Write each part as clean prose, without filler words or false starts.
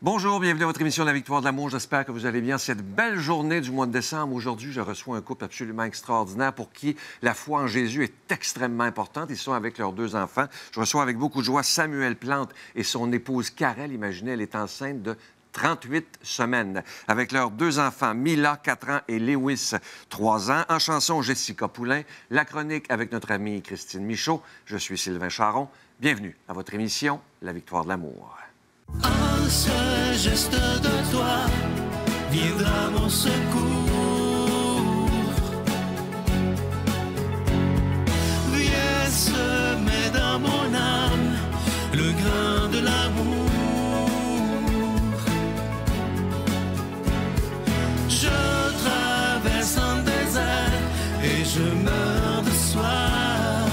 Bonjour, bienvenue à votre émission La Victoire de l'amour. J'espère que vous allez bien. Cette belle journée du mois de décembre, aujourd'hui, je reçois un couple absolument extraordinaire pour qui la foi en Jésus est extrêmement importante. Ils sont avec leurs 2 enfants. Je reçois avec beaucoup de joie Samuel Plante et son épouse Karel. Imaginez, elle est enceinte de 38 semaines. Avec leurs 2 enfants, Mila, 4 ans, et Lewis, 3 ans. En chanson, Jessica Poulain. La chronique avec notre amie Christine Michaud. Je suis Sylvain Charon. Bienvenue à votre émission La Victoire de l'amour. Un seul geste de toi viendra mon secours. Viens semer dans mon âme le grain de l'amour. Je traverse un désert et je meurs de soif.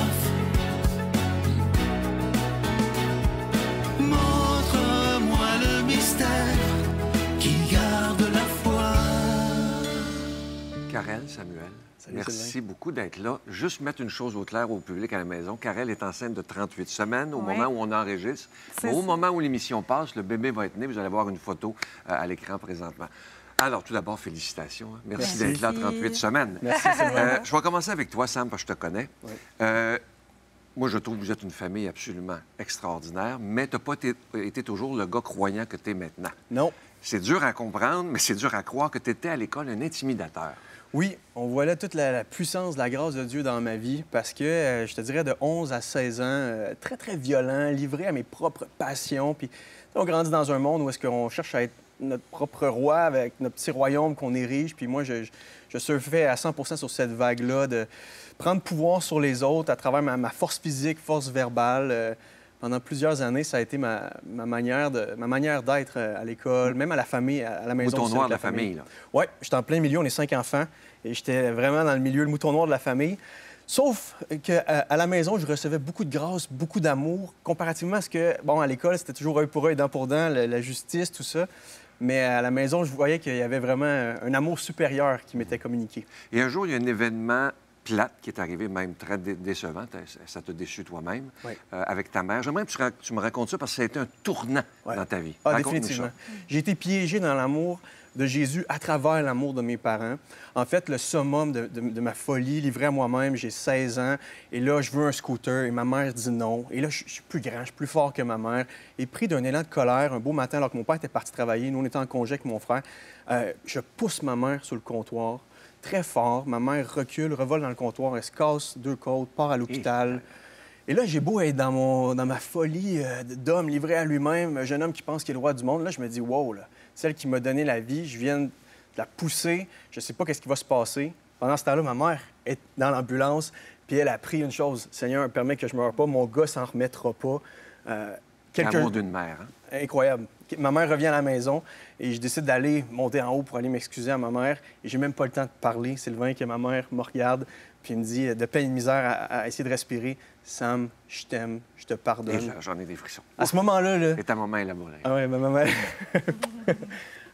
Montre-moi le mystère qui garde la foi. Karel, Samuel, Salut, merci Sylvain. beaucoup d'être là. Juste mettre une chose au clair au public à la maison. Karel est enceinte de 38 semaines au Oui. moment où on enregistre. C'est Au ça. moment où l'émission passe, le bébé va être né. Vous allez voir une photo à l'écran présentement. Alors, tout d'abord, félicitations. Hein. Merci Merci. d'être là 38 semaines. Merci, Sylvain. Je vais commencer avec toi, Sam, parce que je te connais. Oui. Moi, je trouve que vous êtes une famille absolument extraordinaire, mais tu n'as pas été toujours le gars croyant que tu es maintenant. Non. C'est dur à comprendre, mais c'est dur à croire que tu étais à l'école un intimidateur. Oui, on voit là toute la puissance de la grâce de Dieu dans ma vie parce que, je te dirais, de 11 à 16 ans, très, très violent, livré à mes propres passions. Puis on grandit dans un monde où est-ce qu'on cherche à être notre propre roi avec notre petit royaume qu'on érige. Puis moi, je surfais à 100 sur cette vague-là de prendre pouvoir sur les autres à travers ma force physique, force verbale. Pendant plusieurs années, ça a été ma manière d'être à l'école, même à la famille, à la maison. Mouton aussi, noir avec de la famille, là. Oui, j'étais en plein milieu, on est 5 enfants, et j'étais vraiment dans le milieu, le mouton noir de la famille. Sauf qu'à la maison, je recevais beaucoup de grâce, beaucoup d'amour, comparativement à ce que, bon, à l'école, c'était toujours œil pour œil, dent pour dent, la justice, tout ça. Mais à la maison, je voyais qu'il y avait vraiment un amour supérieur qui m'était communiqué. Et un jour, il y a un événement plate qui est arrivé, même très décevant. Ça t'a déçu toi-même, Oui. avec ta mère. J'aimerais que tu me racontes ça parce que ça a été un tournant Ouais. dans ta vie. Ah, Raconte-nous définitivement. ça. J'ai été piégé dans l'amour de Jésus à travers l'amour de mes parents. En fait, le summum de ma folie, livré à moi-même, j'ai 16 ans, et là, je veux un scooter, et ma mère dit non. Et là, je suis plus grand, je suis plus fort que ma mère. Et pris d'un élan de colère, un beau matin, alors que mon père était parti travailler, nous, on était en congé avec mon frère, je pousse ma mère sur le comptoir, très fort. Ma mère recule, revole dans le comptoir, elle se casse 2 côtes, part à l'hôpital. Et là, j'ai beau être dans ma folie d'homme livré à lui-même, un jeune homme qui pense qu'il est le roi du monde. Là, je me dis, wow, là, celle qui m'a donné la vie, je viens de la pousser, je sais pas qu'est-ce qui va se passer. Pendant ce temps-là, ma mère est dans l'ambulance, puis elle a pris une chose. Seigneur, permet que je ne meure pas, mon gars s'en remettra pas. L'amour d'une mère. Hein? Incroyable. Ma mère revient à la maison et je décide d'aller monter en haut pour aller m'excuser à ma mère. Et j'ai même pas le temps de parler, Sylvain, que ma mère me regarde puis me dit, de peine et de misère à essayer de respirer, « Sam, je t'aime, je te Et pardonne. là, j'en ai des frissons. » À ce moment-là, là... Et ta maman est là-bas. Ah ouais, ma maman...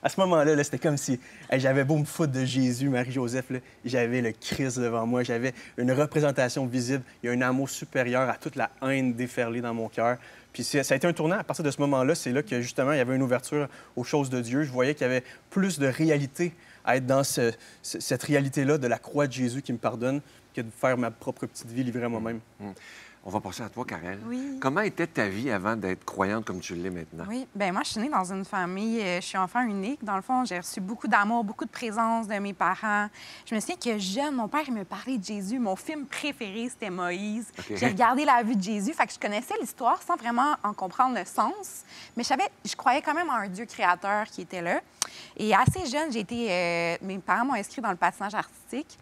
À ce moment-là, là, c'était comme si j'avais beau me foutre de Jésus, Marie-Joseph, là, j'avais le Christ devant moi, j'avais une représentation visible, il y a un amour supérieur à toute la haine déferlée dans mon cœur. Puis ça a été un tournant. À partir de ce moment-là, c'est là que, justement, il y avait une ouverture aux choses de Dieu. Je voyais qu'il y avait plus de réalité à être dans cette réalité-là de la croix de Jésus qui me pardonne que de faire ma propre petite vie livrée à moi-même. On va passer à toi, Karel. Oui. Comment était ta vie avant d'être croyante comme tu l'es maintenant? Oui, bien moi, je suis née dans une famille, je suis enfant unique. Dans le fond, j'ai reçu beaucoup d'amour, beaucoup de présence de mes parents. Je me souviens que jeune, mon père, il me parlait de Jésus. Mon film préféré, c'était Moïse. OK. J'ai regardé la vie de Jésus, fait que je connaissais l'histoire sans vraiment en comprendre le sens. Mais je croyais quand même en un Dieu créateur qui était là. Et assez jeune, mes parents m'ont inscrit dans le patinage artistique.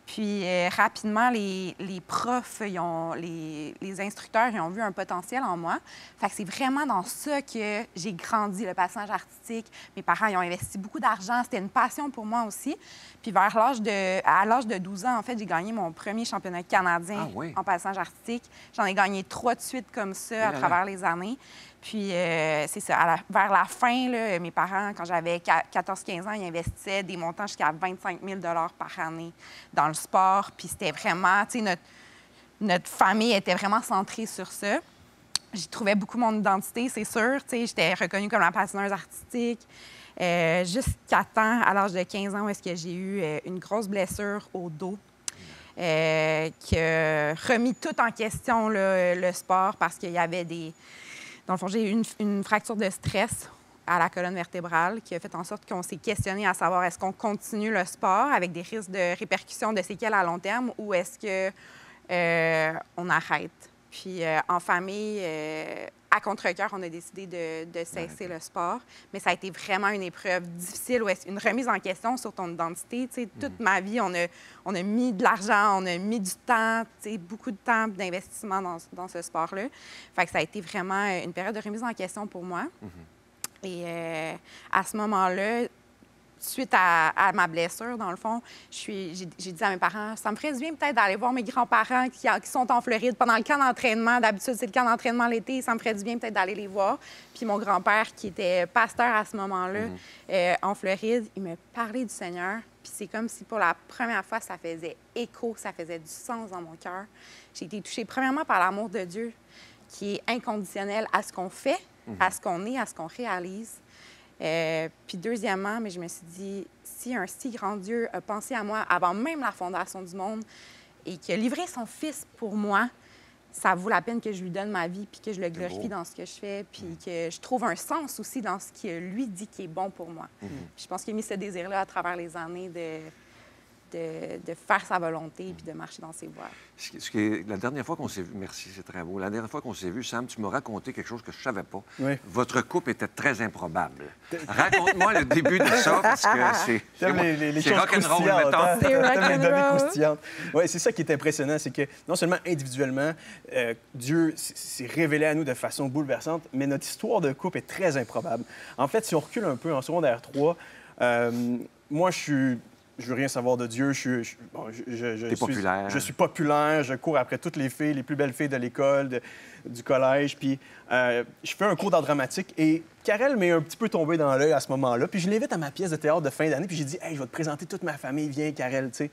Puis rapidement, les profs, les instructeurs, ils ont vu un potentiel en moi. Fait que c'est vraiment dans ça que j'ai grandi, le patinage artistique. Mes parents, ils ont investi beaucoup d'argent. C'était une passion pour moi aussi. Puis à l'âge de 12 ans, en fait, j'ai gagné mon premier championnat canadien en patinage artistique. J'en ai gagné 3 de suite comme ça à travers les années. Puis, c'est ça, vers la fin, là, mes parents, quand j'avais 14-15 ans, ils investissaient des montants jusqu'à 25 000 par année dans le sport. Puis c'était vraiment, tu sais, notre famille était vraiment centrée sur ça. j'y trouvais beaucoup mon identité, c'est sûr. Tu sais, j'étais reconnue comme la patinneuse artistique. Jusqu'à temps, à l'âge de 15 ans, où est-ce que j'ai eu une grosse blessure au dos qui a remis tout en question, là, le sport, parce qu'il y avait des... Dans le fond, j'ai eu une fracture de stress à la colonne vertébrale qui a fait en sorte qu'on s'est questionné à savoir est-ce qu'on continue le sport avec des risques de répercussions de séquelles à long terme ou est-ce qu'on arrête. Puis en famille, à contre-cœur, on a décidé de cesser le sport. Mais ça a été vraiment une épreuve difficile, une remise en question sur ton identité. Tu sais, toute ma vie, on a mis de l'argent, on a mis du temps, tu sais, beaucoup de temps d'investissement dans ce sport-là. Fait que ça a été vraiment une période de remise en question pour moi. Et à ce moment-là, suite à ma blessure, dans le fond, j'ai dit à mes parents, ça me ferait du bien peut-être d'aller voir mes grands-parents qui sont en Floride pendant le camp d'entraînement. D'habitude, c'est le camp d'entraînement l'été. Ça me ferait du bien peut-être d'aller les voir. Puis mon grand-père, qui était pasteur à ce moment-là, en Floride, il me parlait du Seigneur. Puis c'est comme si pour la première fois, ça faisait écho, ça faisait du sens dans mon cœur. J'ai été touchée premièrement par l'amour de Dieu, qui est inconditionnel à ce qu'on fait, à ce qu'on est, à ce qu'on réalise. Puis deuxièmement, mais je me suis dit, si un si grand Dieu a pensé à moi avant même la fondation du monde et qu'il a livré son Fils pour moi, ça vaut la peine que je lui donne ma vie puis que je le glorifie dans ce que je fais puis que je trouve un sens aussi dans ce qu'il lui dit qui est bon pour moi. Puis je pense qu'il a mis ce désir-là à travers les années de faire sa volonté puis de marcher dans ses voies. La dernière fois qu'on s'est vu, merci, c'est très beau. La dernière fois qu'on s'est vu, Sam, tu m'as raconté quelque chose que je ne savais pas. Oui. Votre couple était très improbable. Raconte-moi le début de ça, parce que c'est rock'n'roll, mettons. Hein? C'est Les données rock'n'roll. croustillantes. Oui, c'est ça qui est impressionnant, c'est que non seulement individuellement, Dieu s'est révélé à nous de façon bouleversante, mais notre histoire de couple est très improbable. En fait, si on recule un peu en secondaire 3, moi, je veux rien savoir de Dieu. T'es populaire. Je suis populaire. Je cours après toutes les filles, les plus belles filles de l'école, du collège. Puis je fais un cours d'art dramatique et Karel m'est un petit peu tombé dans l'œil à ce moment-là. Puis je l'invite à ma pièce de théâtre de fin d'année. Puis j'ai dit, hey, je vais te présenter toute ma famille. Viens, Karel, tu sais.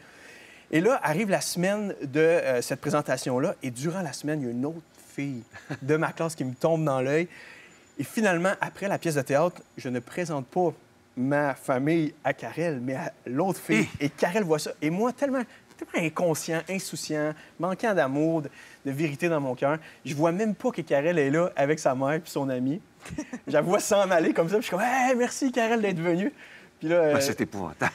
Et là, arrive la semaine de cette présentation-là. Et durant la semaine, il y a une autre fille de ma classe qui me tombe dans l'œil. Et finalement, après la pièce de théâtre, je ne présente pas ma famille à Karel, mais à l'autre fille. Et Karel voit ça. Et moi, tellement inconscient, insouciant, manquant d'amour, de vérité dans mon cœur, je vois même pas que Karel est là avec sa mère et son ami. Je la vois s'en aller comme ça. Puis je suis comme, hey, merci Karel d'être venu. Puis là, C'est épouvantable.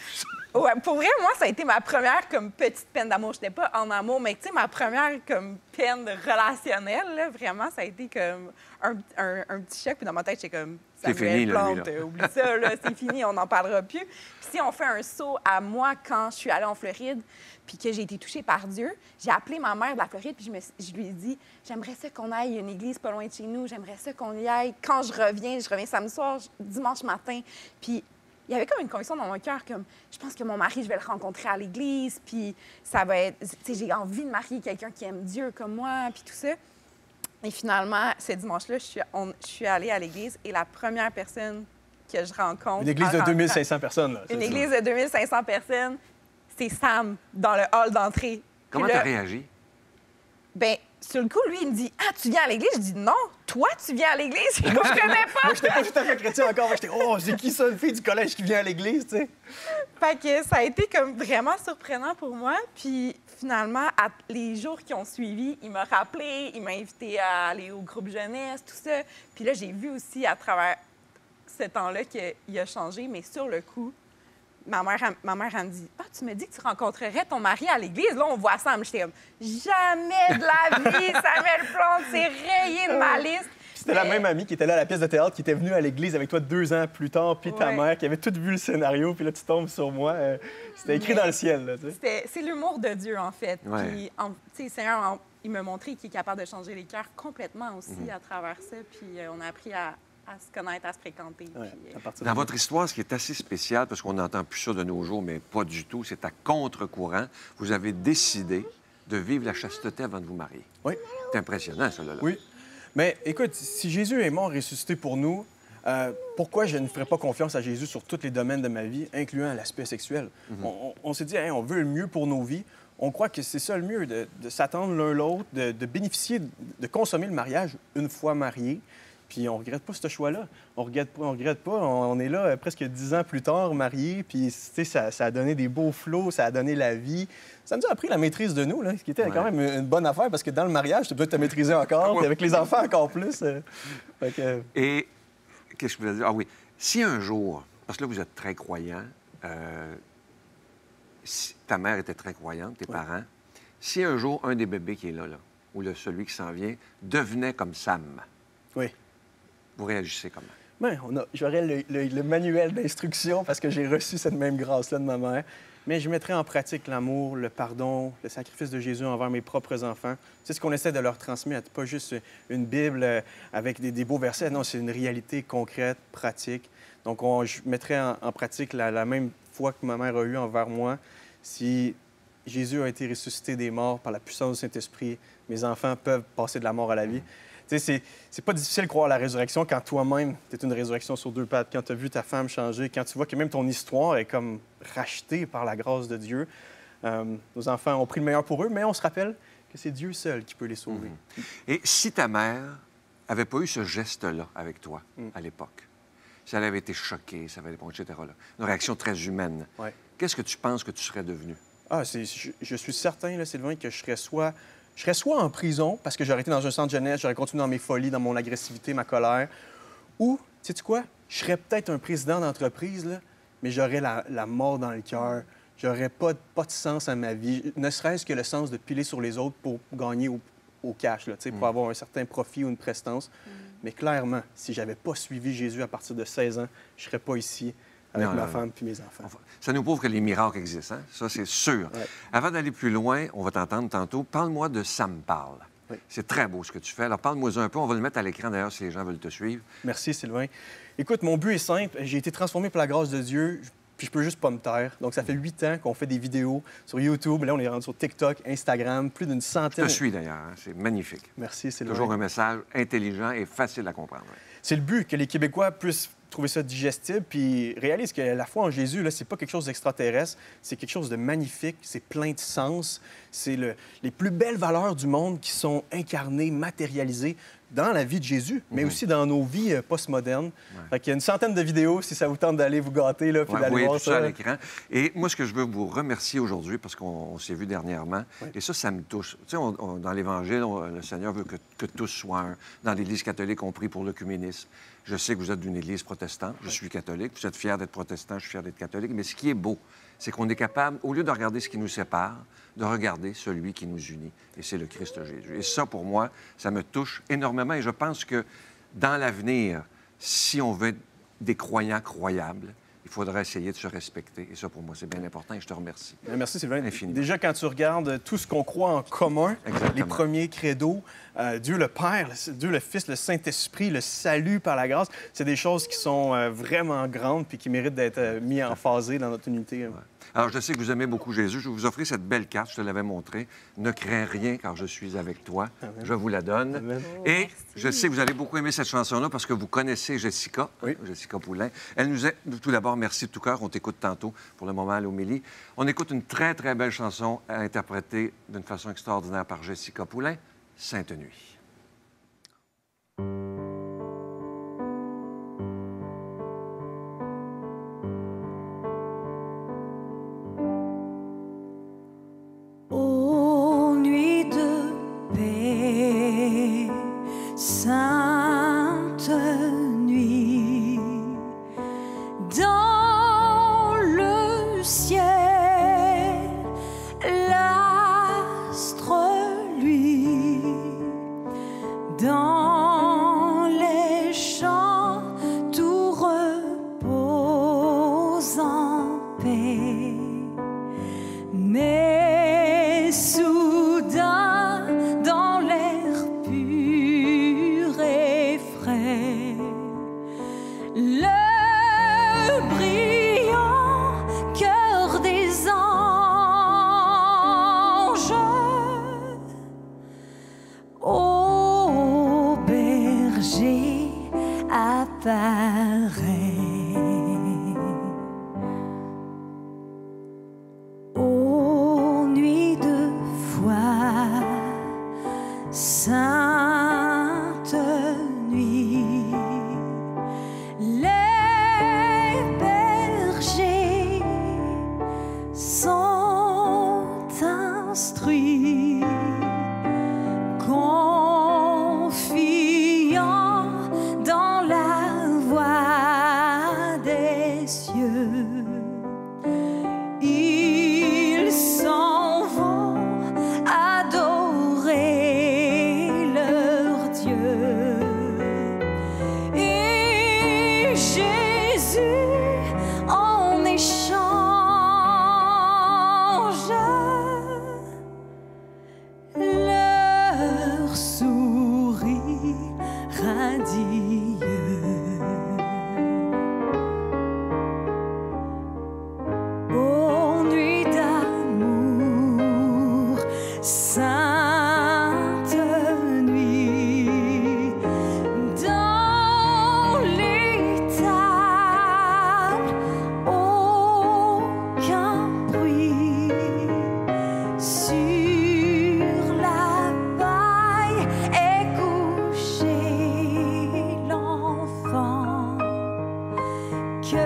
Ouais, pour vrai, moi, ça a été ma première comme petite peine d'amour. Je n'étais pas en amour, mais tu sais, ma première comme peine relationnelle, là, vraiment, ça a été comme un petit choc. Puis dans ma tête, j'étais comme, C'est fini, là, lui, Plante, là. oublie ça, là, c'est fini, on n'en parlera plus. Puis si on fait un saut à moi quand je suis allée en Floride, puis que j'ai été touchée par Dieu, j'ai appelé ma mère de la Floride, puis je lui ai dit, j'aimerais ça qu'on aille à une église pas loin de chez nous, j'aimerais ça qu'on y aille. Quand je reviens samedi soir, dimanche matin. Puis il y avait comme une conviction dans mon cœur, comme je pense que mon mari, je vais le rencontrer à l'église, puis ça va être, tu sais, j'ai envie de marier quelqu'un qui aime Dieu comme moi, puis tout ça. Et finalement, ce dimanche-là, je suis allée à l'église et la première personne que je rencontre... une église de 2500 personnes, là. Une église de 2500 personnes, c'est Sam dans le hall d'entrée. Comment Puis tu là, as réagi? ben, sur le coup, lui, il me dit, ah, tu viens à l'église? Je dis, non, toi, tu viens à l'église? Je ne connais pas. Moi, j'étais pas tout à fait chrétien encore. J'étais, oh, c'est qui ça, une fille du collège qui vient à l'église, tu sais? Fait que ça a été comme vraiment surprenant pour moi. Puis finalement, les jours qui ont suivi, il m'a rappelé, il m'a invité à aller au groupe jeunesse, tout ça. Puis là, j'ai vu aussi à travers ce temps-là qu'il a changé, mais sur le coup, ma mère, elle me dit, ah, tu me dis que tu rencontrerais ton mari à l'église. Là, on voit ça. J'étais comme, jamais de la vie, Samuel Plante, c'est rayé de ma liste. C'était la même amie qui était là à la pièce de théâtre, qui était venue à l'église avec toi 2 ans plus tard, puis ta Ouais. mère, qui avait tout vu le scénario, puis là, tu tombes sur moi. C'était écrit dans le ciel, là, tu sais. C'est l'humour de Dieu, en fait. Ouais. Puis, tu sais, le Seigneur, il m'a montré qu'il est capable de changer les cœurs complètement aussi à travers ça. Puis on a appris à se connaître, à se fréquenter. Ouais, Puis, à partir de Dans là. votre histoire, ce qui est assez spécial, parce qu'on n'entend plus ça de nos jours, mais pas du tout, c'est à contre-courant. Vous avez décidé de vivre la chasteté avant de vous marier. Oui. C'est impressionnant, ça, là. Oui. Mais écoute, si Jésus est mort ressuscité pour nous, pourquoi je ne ferais pas confiance à Jésus sur tous les domaines de ma vie, incluant l'aspect sexuel? On s'est dit, hey, on veut le mieux pour nos vies. on croit que c'est ça le mieux, de s'attendre l'un l'autre, de bénéficier, de consommer le mariage une fois marié. Puis on regrette pas ce choix-là. On regrette pas. On est là presque 10 ans plus tard, mariés, puis ça a donné des beaux flots, ça a donné la vie. Ça nous a appris la maîtrise de nous, là, ce qui était quand même une bonne affaire, parce que dans le mariage, tu as besoin de te maîtriser encore, puis avec les enfants encore plus. Et qu'est-ce que je voulais dire? Ah oui, si un jour, parce que là, vous êtes très croyants, si ta mère était très croyante, tes parents, si un jour un des bébés qui est là, ou celui qui s'en vient, devenait comme Sam, oui. Vous réagissez comment? Bien, j'aurais le manuel d'instruction parce que j'ai reçu cette même grâce-là de ma mère. Mais je mettrais en pratique l'amour, le pardon, le sacrifice de Jésus envers mes propres enfants. C'est ce qu'on essaie de leur transmettre, pas juste une Bible avec des beaux versets. Non, c'est une réalité concrète, pratique. Donc, je mettrais en pratique la même foi que ma mère a eue envers moi. Si Jésus a été ressuscité des morts par la puissance du Saint-Esprit, mes enfants peuvent passer de la mort à la vie. Tu sais, c'est pas difficile de croire à la résurrection quand toi-même, tu es une résurrection sur 2 pattes, quand tu as vu ta femme changer, quand tu vois que même ton histoire est comme rachetée par la grâce de Dieu. Nos enfants ont pris le meilleur pour eux, mais on se rappelle que c'est Dieu seul qui peut les sauver. Et si ta mère n'avait pas eu ce geste-là avec toi à l'époque, si elle avait été choquée, ça avait été, etc., là, une réaction très humaine, qu'est-ce que tu penses que tu serais devenu? Je suis certain, là, Sylvain, que je serais soit en prison, parce que j'aurais été dans un centre jeunesse, j'aurais continué dans mes folies, dans mon agressivité, ma colère, ou, sais-tu quoi, je serais peut-être un président d'entreprise, là, mais j'aurais la mort dans le cœur. J'aurais pas de sens à ma vie, ne serait-ce que le sens de piler sur les autres pour gagner au cash, là, pour avoir un certain profit ou une prestance. Mais clairement, si j'avais pas suivi Jésus à partir de 16 ans, je serais pas ici avec ma femme puis mes enfants. Ça nous prouve que les miracles existent, hein? Ça, c'est sûr. Ouais. Avant d'aller plus loin, on va t'entendre tantôt. Parle-moi de Sam Parle. Oui. C'est très beau ce que tu fais. Alors, parle-moi un peu. On va le mettre à l'écran, d'ailleurs, si les gens veulent te suivre. Merci, Sylvain. Écoute, mon but est simple. J'ai été transformé par la grâce de Dieu, puis je peux juste pas me taire. Donc, ça fait 8 ans qu'on fait des vidéos sur YouTube. Là, on est rendu sur TikTok, Instagram, plus d'une centaine. Je te suis, d'ailleurs. Hein? C'est magnifique. Merci, Sylvain. Toujours un message intelligent et facile à comprendre. Ouais. C'est le but, que les Québécois puissent trouver ça digestible, puis réalisent que la foi en Jésus, là, c'est pas quelque chose d'extraterrestre, c'est quelque chose de magnifique, c'est plein de sens, c'est les plus belles valeurs du monde qui sont incarnées, matérialisées dans la vie de Jésus, mais aussi dans nos vies postmodernes. Fait qu'il y a une centaine de vidéos, si ça vous tente d'aller vous gâter, là, puis d'aller voir tout ça à l'écran. Et moi, ce que je veux vous remercier aujourd'hui, parce qu'on s'est vu dernièrement, et ça me touche. Tu sais, dans l'Évangile, le Seigneur veut que tous soient un. Dans l'Église catholique, on prie pour l'œcuménisme. Je sais que vous êtes d'une Église protestante, je suis catholique, vous êtes fiers d'être protestant, je suis fier d'être catholique, mais ce qui est beau, c'est qu'on est capable, au lieu de regarder ce qui nous sépare, de regarder celui qui nous unit, et c'est le Christ Jésus. Et ça, pour moi, ça me touche énormément, et je pense que dans l'avenir, si on veut être des croyants croyables, il faudra essayer de se respecter. Et ça, pour moi, c'est bien important, et je te remercie. Merci, Sylvain. Infiniment. Déjà, quand tu regardes tout ce qu'on croit en commun, les premiers credos, Dieu le Père, Dieu le Fils, le Saint-Esprit, le salut par la grâce, c'est des choses qui sont vraiment grandes puis qui méritent d'être mis en phasé dans notre unité. Ouais. Alors, je sais que vous aimez beaucoup Jésus. Je vais vous offrir cette belle carte, je te l'avais montrée. Ne crains rien, car je suis avec toi. Amen. Je vous la donne. Amen. Et je sais que vous allez beaucoup aimer cette chanson-là parce que vous connaissez Jessica, Jessica Poulain. Elle nous est, tout d'abord, merci de tout cœur. On t'écoute tantôt pour le moment à l'homélie. On écoute une très, très belle chanson interprétée d'une façon extraordinaire par Jessica Poulain, Sainte Nuit. Sainte nuit, dans le ciel, l'astre lui, dans les champs, tout repose en paix. Mais soudain, dans l'air pur et frais, le brillant cœur des anges au berger apparaît. Aux nuits de Les bergers sont instruits, confiants dans la voie des cieux. Ils s'en vont adorer leur Dieu. Et Jésus en échange leur sourit radieux. Ô nuit d'amour, sainte nuit, dans les tables aucun bruit, sur la paille est couché l'enfant que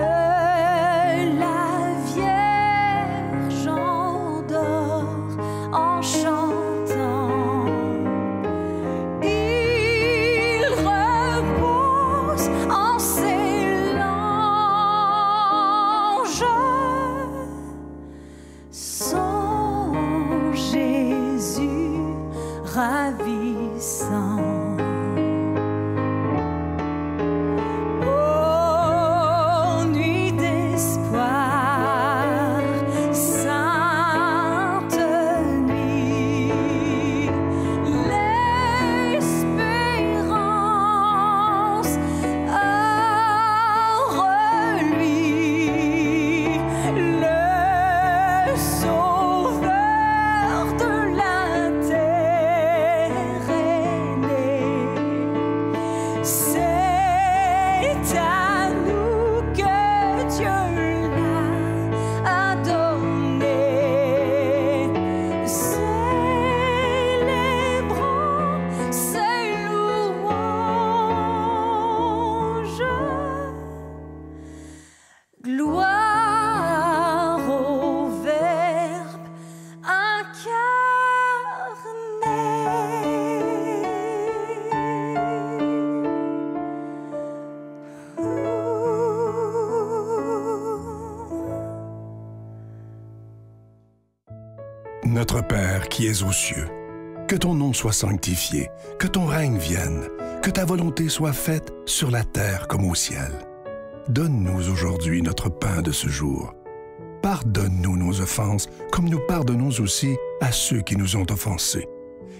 la Vierge endort en chantant. Il repose en ses langes, son Jésus ravissant. Ô nuit d'espoir, sainte nuit, l'espérance heure lui, le sauveur de la terre est né. C'est à nous que Dieu l'a donné. Célébrons ses louanges. Gloire au Verbe Notre Père qui es aux cieux, que ton nom soit sanctifié, que ton règne vienne, que ta volonté soit faite sur la terre comme au ciel. Donne-nous aujourd'hui notre pain de ce jour. Pardonne-nous nos offenses, comme nous pardonnons aussi à ceux qui nous ont offensés.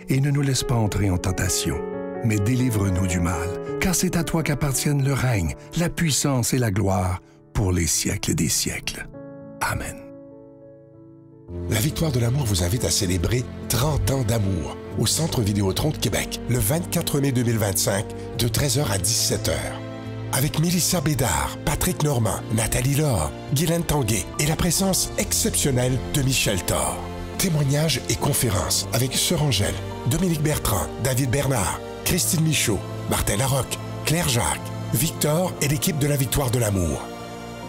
Et ne nous laisse pas entrer en tentation, mais délivre-nous du mal, car c'est à toi qu'appartiennent le règne, la puissance et la gloire pour les siècles des siècles. Amen. La Victoire de l'amour vous invite à célébrer 30 ans d'amour au Centre Vidéotron de Québec le 24 mai 2025 de 13h à 17h. Avec Mélissa Bédard, Patrick Normand, Nathalie Laure, Guylaine Tanguay et la présence exceptionnelle de Michel Thor. Témoignages et conférences avec Sœur Angèle, Dominique Bertrand, David Bernard, Christine Michaud, Martin Larocque, Claire Jacques, Victor et l'équipe de la Victoire de l'amour.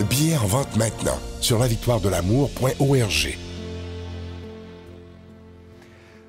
Billets en vente maintenant sur lavictoiredelamour.org.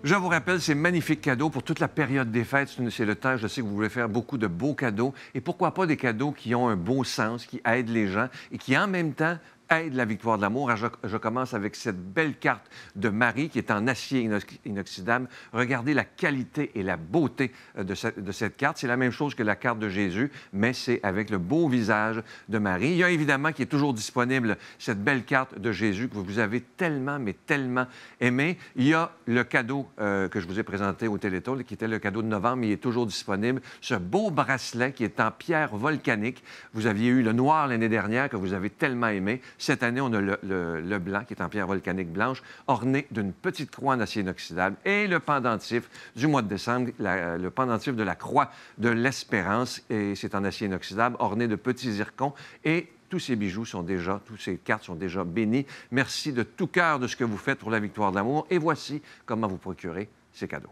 Je vous rappelle ces magnifiques cadeaux pour toute la période des fêtes. C'est le temps, je sais que vous voulez faire beaucoup de beaux cadeaux. Et pourquoi pas des cadeaux qui ont un beau sens, qui aident les gens et qui, en même temps, aident la Victoire de l'amour. Je commence avec cette belle carte de Marie qui est en acier inoxydable. Regardez la qualité et la beauté de cette carte. C'est la même chose que la carte de Jésus, mais c'est avec le beau visage de Marie. Il y a évidemment qui est toujours disponible cette belle carte de Jésus que vous avez tellement, mais tellement aimé. Il y a le cadeau que je vous ai présenté au Téléthon, qui était le cadeau de novembre, il est toujours disponible. Ce beau bracelet qui est en pierre volcanique. Vous aviez eu le noir l'année dernière que vous avez tellement aimé. Cette année, on a le blanc qui est en pierre volcanique blanche, orné d'une petite croix en acier inoxydable. Et le pendentif du mois de décembre, le pendentif de la croix de l'Espérance, et c'est en acier inoxydable, orné de petits zircons. Et tous ces bijoux sont déjà, toutes ces cartes sont déjà bénies. Merci de tout cœur de ce que vous faites pour la Victoire de l'amour. Et voici comment vous procurer ces cadeaux.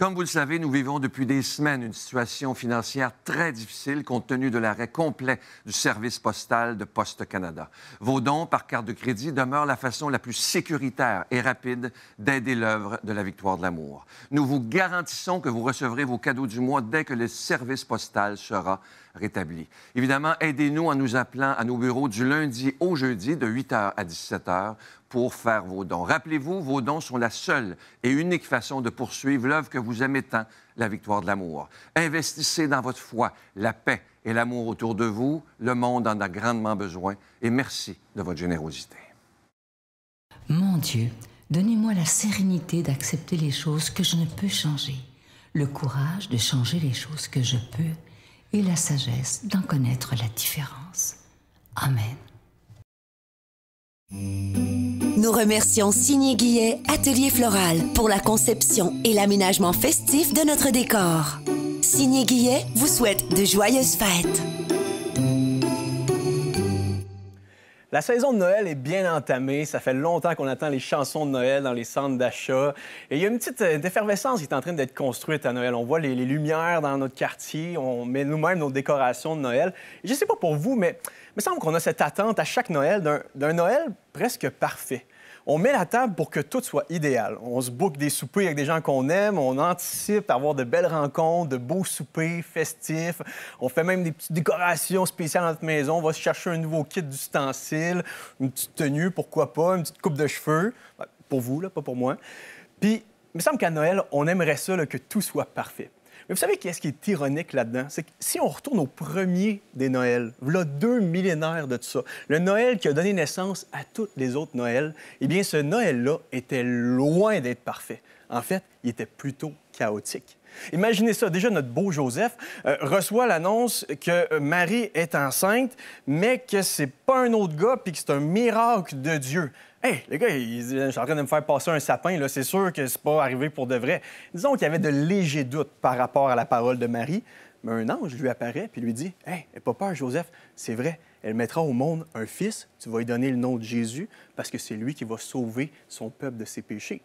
Comme vous le savez, nous vivons depuis des semaines une situation financière très difficile compte tenu de l'arrêt complet du service postal de Poste Canada. Vos dons par carte de crédit demeurent la façon la plus sécuritaire et rapide d'aider l'œuvre de la Victoire de l'amour. Nous vous garantissons que vous recevrez vos cadeaux du mois dès que le service postal sera rétabli. Évidemment, aidez-nous en nous appelant à nos bureaux du lundi au jeudi de 8h à 17h pour faire vos dons. Rappelez-vous, vos dons sont la seule et unique façon de poursuivre l'œuvre que vous aimez tant, la Victoire de l'amour. Investissez dans votre foi, la paix et l'amour autour de vous. Le monde en a grandement besoin. Et merci de votre générosité. Mon Dieu, donnez-moi la sérénité d'accepter les choses que je ne peux changer, le courage de changer les choses que je peux et la sagesse d'en connaître la différence. Amen. Nous remercions Signé Guillet, Atelier Floral, pour la conception et l'aménagement festif de notre décor. Signé Guillet vous souhaite de joyeuses fêtes. La saison de Noël est bien entamée. Ça fait longtemps qu'on attend les chansons de Noël dans les centres d'achat. Et il y a une petite effervescence qui est en train d'être construite à Noël. On voit les lumières dans notre quartier. On met nous-mêmes nos décorations de Noël. Et je ne sais pas pour vous, mais il me semble qu'on a cette attente à chaque Noël d'un Noël presque parfait. On met la table pour que tout soit idéal. On se book des soupers avec des gens qu'on aime, on anticipe avoir de belles rencontres, de beaux soupers festifs. On fait même des petites décorations spéciales dans notre maison. On va se chercher un nouveau kit d'ustensiles, une petite tenue, pourquoi pas, une petite coupe de cheveux. Pour vous, là, pas pour moi. Puis, il me semble qu'à Noël, on aimerait ça, là, que tout soit parfait. Mais vous savez qu'est-ce qui est ironique là-dedans? C'est que si on retourne au premier des Noëls, voilà 2 millénaires de tout ça, le Noël qui a donné naissance à toutes les autres Noëls, eh bien, ce Noël-là était loin d'être parfait. En fait, il était plutôt chaotique. Imaginez ça, déjà notre beau Joseph reçoit l'annonce que Marie est enceinte, mais que c'est pas un autre gars puis que c'est un miracle de Dieu. Hey, les gars, je suis en train de me faire passer un sapin, là, c'est sûr que c'est pas arrivé pour de vrai. Disons qu'il y avait de légers doutes par rapport à la parole de Marie, mais un ange lui apparaît puis lui dit « Hey, n'aie pas peur, Joseph, c'est vrai, elle mettra au monde un fils, tu vas lui donner le nom de Jésus parce que c'est lui qui va sauver son peuple de ses péchés. »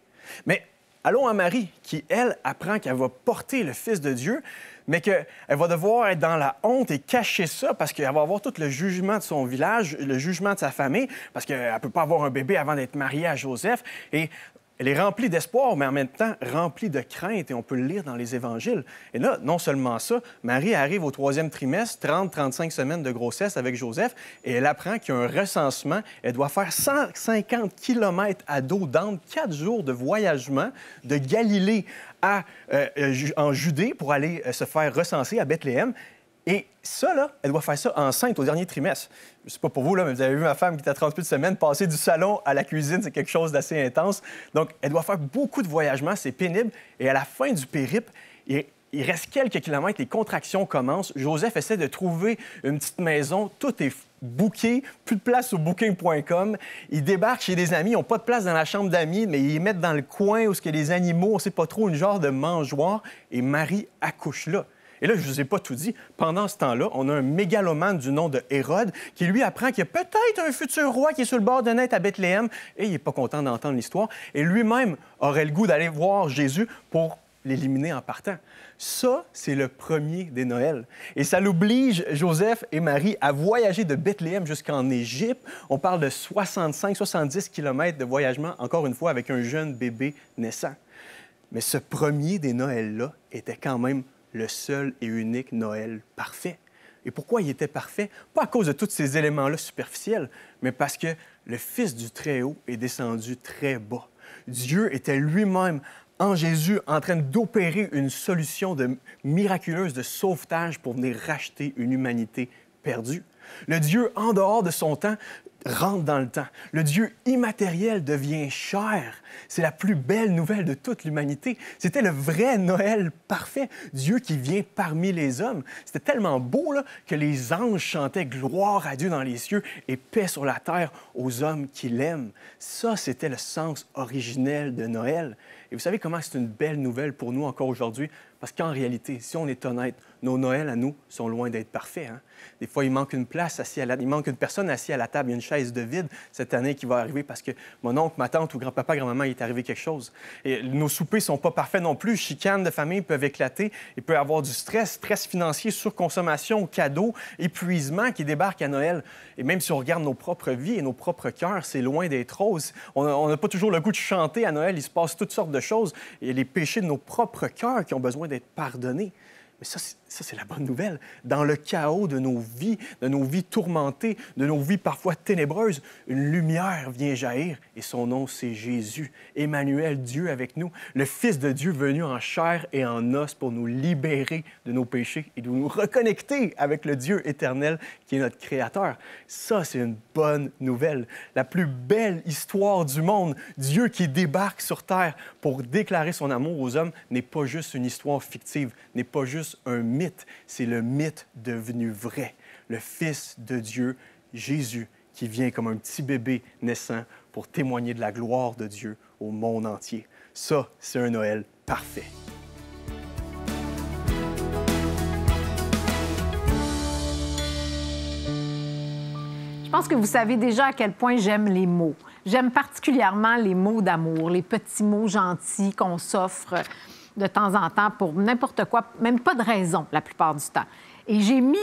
Mais allons à Marie, qui, elle, apprend qu'elle va porter le Fils de Dieu, mais qu'elle va devoir être dans la honte et cacher ça parce qu'elle va avoir tout le jugement de son village, le jugement de sa famille, parce qu'elle ne peut pas avoir un bébé avant d'être mariée à Joseph. Et elle est remplie d'espoir, mais en même temps remplie de crainte, et on peut le lire dans les Évangiles. Et là, non seulement ça, Marie arrive au 3e trimestre, 30-35 semaines de grossesse avec Joseph, et elle apprend qu'il y a un recensement. Elle doit faire 150 km à dos d'âne, 4 jours de voyagement de Galilée en Judée pour aller se faire recenser à Bethléem. Et ça, là, elle doit faire ça enceinte au dernier trimestre. Je ne sais pas pour vous, là, mais vous avez vu ma femme qui est à 38 semaines passer du salon à la cuisine, c'est quelque chose d'assez intense. Donc, elle doit faire beaucoup de voyagements, c'est pénible. Et à la fin du périple, il reste quelques kilomètres, les contractions commencent. Joseph essaie de trouver une petite maison, tout est booké, plus de place sur booking.com. Il débarque chez des amis, ils n'ont pas de place dans la chambre d'amis, mais ils les mettent dans le coin où il y a les animaux, on ne sait pas trop, une genre de mangeoire. Et Marie accouche là. Et là, je ne vous ai pas tout dit. Pendant ce temps-là, on a un mégalomane du nom de Hérode qui lui apprend qu'il y a peut-être un futur roi qui est sur le bord de naître à Bethléem. Et il n'est pas content d'entendre l'histoire. Et lui-même aurait le goût d'aller voir Jésus pour l'éliminer en partant. Ça, c'est le premier des Noëls. Et ça l'oblige, Joseph et Marie, à voyager de Bethléem jusqu'en Égypte. On parle de 65-70 km de voyagement, encore une fois, avec un jeune bébé naissant. Mais ce premier des Noëls-là était quand même le seul et unique Noël parfait. Et pourquoi il était parfait? Pas à cause de tous ces éléments-là superficiels, mais parce que le Fils du Très-Haut est descendu très bas. Dieu était lui-même en Jésus en train d'opérer une solution miraculeuse de sauvetage pour venir racheter une humanité perdue. Le Dieu en dehors de son temps rentre dans le temps. Le Dieu immatériel devient chair. C'est la plus belle nouvelle de toute l'humanité. C'était le vrai Noël parfait. Dieu qui vient parmi les hommes. C'était tellement beau là, que les anges chantaient gloire à Dieu dans les cieux et paix sur la terre aux hommes qui l'aiment. Ça, c'était le sens originel de Noël. Et vous savez comment c'est une belle nouvelle pour nous encore aujourd'hui? Parce qu'en réalité, si on est honnête, nos Noëls à nous sont loin d'être parfaits. Hein? Des fois, il manque une place assis à la... Il manque une personne assise à la table. Il y a une chaise de vide cette année qui va arriver parce que mon oncle, ma tante ou grand-papa, grand-maman, il est arrivé quelque chose. Et nos soupers ne sont pas parfaits non plus. Chicanes de famille peuvent éclater. Il peut y avoir du stress financier, surconsommation, cadeaux, épuisement qui débarque à Noël. Et même si on regarde nos propres vies et nos propres cœurs, c'est loin d'être rose. On n'a pas toujours le goût de chanter à Noël. Il se passe toutes sortes de choses. Et les péchés de nos propres cœurs qui ont besoin d'être pardonnés. Mais ça, c'est la bonne nouvelle. Dans le chaos de nos vies tourmentées, de nos vies parfois ténébreuses, une lumière vient jaillir et son nom, c'est Jésus. Emmanuel, Dieu avec nous, le Fils de Dieu venu en chair et en os pour nous libérer de nos péchés et de nous reconnecter avec le Dieu éternel qui est notre Créateur. Ça, c'est une bonne nouvelle. La plus belle histoire du monde, Dieu qui débarque sur terre pour déclarer son amour aux hommes, n'est pas juste une histoire fictive, n'est pas juste un mythe, c'est le mythe devenu vrai. Le Fils de Dieu, Jésus, qui vient comme un petit bébé naissant pour témoigner de la gloire de Dieu au monde entier. Ça, c'est un Noël parfait. Je pense que vous savez déjà à quel point j'aime les mots. J'aime particulièrement les mots d'amour, les petits mots gentils qu'on s'offre de temps en temps pour n'importe quoi, même pas de raison la plupart du temps. Et j'ai mis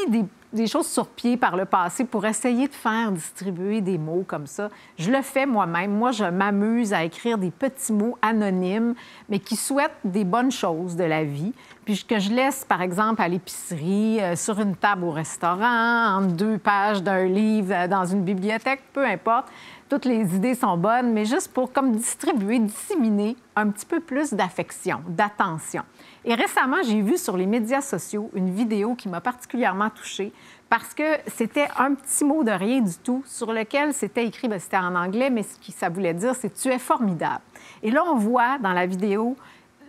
des choses sur pied par le passé pour essayer de faire distribuer des mots comme ça. Je le fais moi-même. Moi, je m'amuse à écrire des petits mots anonymes, mais qui souhaitent des bonnes choses de la vie, puis que je laisse, par exemple, à l'épicerie, sur une table au restaurant, entre 2 pages d'un livre dans une bibliothèque, peu importe. Toutes les idées sont bonnes, mais juste pour comme distribuer, disséminer un petit peu plus d'affection, d'attention. Et récemment, j'ai vu sur les médias sociaux une vidéo qui m'a particulièrement touchée parce que c'était un petit mot de rien du tout sur lequel c'était écrit, bien, c'était en anglais, mais ce que ça voulait dire, c'est « tu es formidable ». Et là, on voit dans la vidéo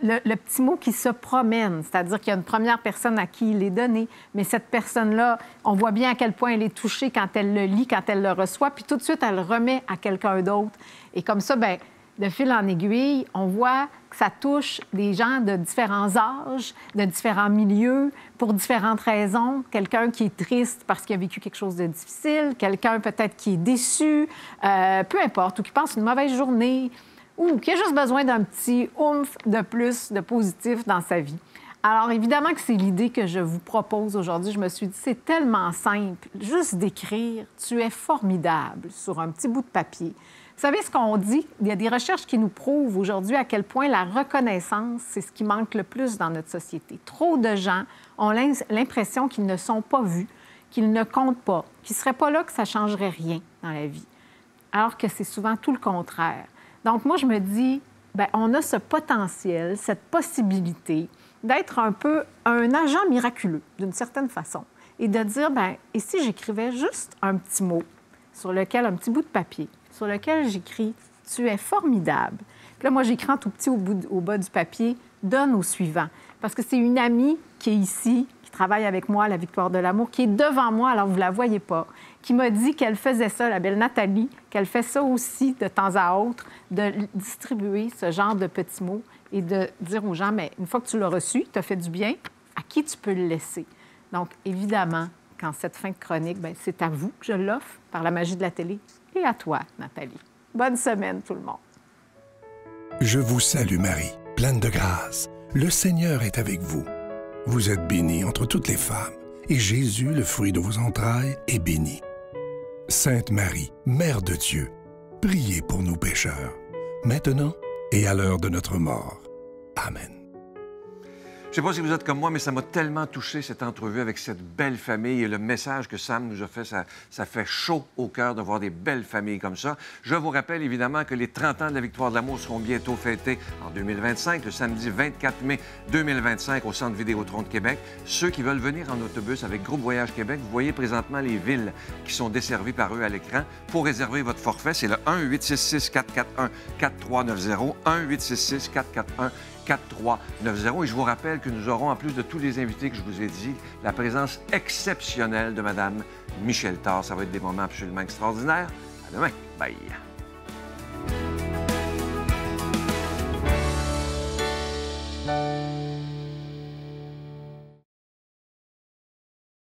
le petit mot qui se promène, c'est-à-dire qu'il y a une première personne à qui il est donné, mais cette personne-là, on voit bien à quel point elle est touchée quand elle le lit, quand elle le reçoit, puis tout de suite, elle le remet à quelqu'un d'autre. Et comme ça, bien, de fil en aiguille, on voit que ça touche des gens de différents âges, de différents milieux, pour différentes raisons. Quelqu'un qui est triste parce qu'il a vécu quelque chose de difficile, quelqu'un peut-être qui est déçu, peu importe, ou qui passe une mauvaise journée, ou qui a juste besoin d'un petit oomph de plus de positif dans sa vie. Alors, évidemment que c'est l'idée que je vous propose aujourd'hui. Je me suis dit, c'est tellement simple, juste d'écrire « Tu es formidable » sur un petit bout de papier. Vous savez ce qu'on dit? Il y a des recherches qui nous prouvent aujourd'hui à quel point la reconnaissance, c'est ce qui manque le plus dans notre société. Trop de gens ont l'impression qu'ils ne sont pas vus, qu'ils ne comptent pas, qu'ils ne seraient pas là, que ça ne changerait rien dans la vie. Alors que c'est souvent tout le contraire. Donc, moi, je me dis, bien, on a ce potentiel, cette possibilité d'être un peu un agent miraculeux, d'une certaine façon, et de dire, bien, et si j'écrivais juste un petit mot sur lequel, un petit bout de papier, sur lequel j'écris « Tu es formidable ». Puis là, moi, j'écris en tout petit au bas du papier « Donne au suivant ». Parce que c'est une amie qui est ici, qui travaille avec moi à la Victoire de l'amour, qui est devant moi, alors vous ne la voyez pas, qui m'a dit qu'elle faisait ça, la belle Nathalie, qu'elle fait ça aussi de temps à autre, de distribuer ce genre de petits mots et de dire aux gens, mais une fois que tu l'as reçu, tu as fait du bien, à qui tu peux le laisser? Donc, évidemment, qu'en cette fin de chronique, bien, c'est à vous que je l'offre par la magie de la télé et à toi, Nathalie. Bonne semaine, tout le monde. Je vous salue, Marie, pleine de grâce. Le Seigneur est avec vous. Vous êtes bénie entre toutes les femmes, et Jésus, le fruit de vos entrailles, est béni. Sainte Marie, Mère de Dieu, priez pour nous pécheurs, maintenant et à l'heure de notre mort. Amen. Je ne sais pas si vous êtes comme moi, mais ça m'a tellement touché, cette entrevue avec cette belle famille et le message que Sam nous a fait, ça fait chaud au cœur de voir des belles familles comme ça. Je vous rappelle évidemment que les 30 ans de la Victoire de l'amour seront bientôt fêtés en 2025, le samedi 24 mai 2025 au Centre Vidéotron de Québec. Ceux qui veulent venir en autobus avec Groupe Voyage Québec, vous voyez présentement les villes qui sont desservies par eux à l'écran. Pour réserver votre forfait, c'est le 1-866-441-4390, 1-866-441-4390. Et je vous rappelle que nous aurons, en plus de tous les invités que je vous ai dit, la présence exceptionnelle de Mme Michèle Thor. Ça va être des moments absolument extraordinaires. À demain. Bye.